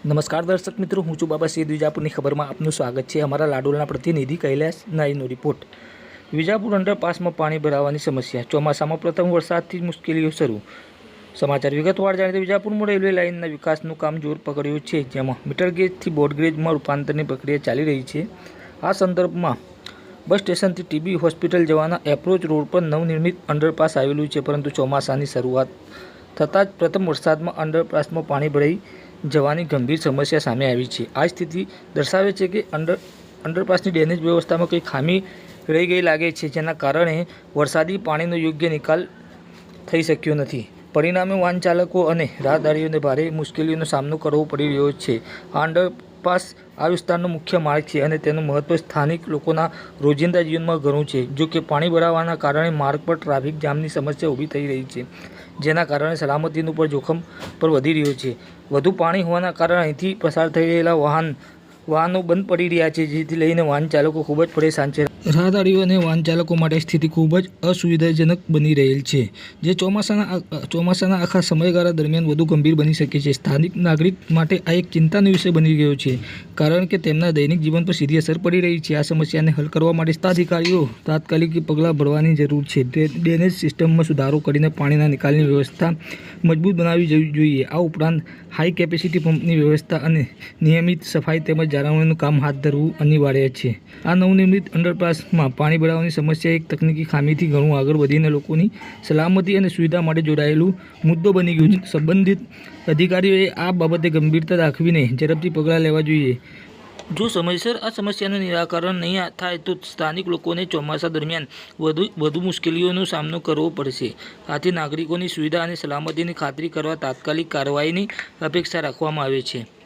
નમસ્કાર દર્શક મિત્રો, હું છું બાબા સૈયદ. વિજાપુરની ખબરમાં આપનું સ્વાગત છે. અમારા લાડોલના પ્રતિનિધિ કૈલાસ નાઈનો રિપોર્ટ. વિજાપુર અંડરપાસમાં પાણી ભરાવાની સમસ્યા. ચોમાસામાં પ્રથમ વરસાદથી મુશ્કેલીઓ શરૂ. સમાચાર વિગતવાર જાણીએ તો વિજાપુરમાં રેલવે લાઇનના વિકાસનું કામ જોર પકડ્યું છે, જેમાં મીટર ગેજથી બોર્ડગેજમાં રૂપાંતરની પ્રક્રિયા ચાલી રહી છે. આ સંદર્ભમાં બસ સ્ટેશનથી ટીબી હોસ્પિટલ જવાના એપ્રોચ રોડ પર નવનિર્મિત અંડરપાસ આવેલું છે, પરંતુ ચોમાસાની શરૂઆત થતાં જ પ્રથમ વરસાદમાં અંડરપાસમાં પાણી ભરાઈ જવાની ગંભીર સમસ્યા સામે આવી છે. આ સ્થિતિ દર્શાવે છે કે અંડરપાસની ડ્રેનેજ વ્યવસ્થામાં કંઈ ખામી રહી ગઈ લાગે છે, જેના કારણે વરસાદી પાણીનો યોગ્ય નિકાલ થઈ શક્યો નથી. પરિણામે વાહન ચાલકો અને રાહદારીઓને ભારે મુશ્કેલીઓનો સામનો કરવો પડી રહ્યો છે. આ અંડરપાસ આ વિસ્તારનો મુખ્ય માર્ગ છે અને તેનું મહત્વ સ્થાનિક લોકોના રોજિંદા જીવનમાં ઘણું છે. જો કે પાણી ભરાવાના કારણે માર્ગ પર ટ્રાફિક જામની સમસ્યા ઊભી થઈ રહી છે, જેના કારણે સલામતીનું પણ જોખમ પર વધી રહ્યું છે. વધુ પાણી હોવાના કારણે અહીંથી પસાર થઈ રહેલા વાહનો બંધ પડી રહ્યા છે, જેથી લઈને વાહન ચાલકો ખૂબ જ પરેશાન છે. રાહદારીઓ અને વાહન ચાલકો માટે સ્થિતિ ખૂબ જ અસુવિધાજનક બની રહેલ છે, જે ચોમાસાના આખા સમયગાળા દરમિયાન વધુ ગંભીર બની શકે છે. સ્થાનિક નાગરિક માટે આ એક ચિંતાનો વિષય બની ગયો છે, કારણ કે તેમના દૈનિક જીવન પર સીધી અસર પડી રહી છે. આ સમસ્યાને હલ કરવા માટે અધિકારીઓ તાત્કાલિક પગલાં ભરવાની જરૂર છે. ડ્રેનેજ સિસ્ટમમાં સુધારો કરીને પાણીના નિકાલની વ્યવસ્થા મજબૂત બનાવવી જોઈએ. આ ઉપરાંત હાઈ કેપેસિટી પંપની વ્યવસ્થા અને નિયમિત સફાઈ તેમજ જાળવણીનું કામ હાથ ધરવું અનિવાર્ય છે. આ નવનિર્મિત અંડરપાસમાં પાણી ભરાવાની સમસ્યા એક તકનીકી ખામીથી ઘણું આગળ વધીને લોકોની સલામતી અને સુવિધા માટે જોડાયેલું મુદ્દો બની ગયું છે. સંબંધિત અધિકારીઓએ આ બાબતે ગંભીરતા દાખવીને ઝડપથી પગલાં લેવા જોઈએ. જો સમયસર આ સમસ્યાનું નિરાકરણ નહીં થાય તો સ્થાનિક લોકોને ચોમાસા દરમિયાન વધુ મુશ્કેલીઓનો સામનો કરવો પડશે. આથી નાગરિકોની સુવિધા અને સલામતીની ખાતરી કરવા તાત્કાલિક કાર્યવાહીની અપેક્ષા રાખવામાં આવે છે.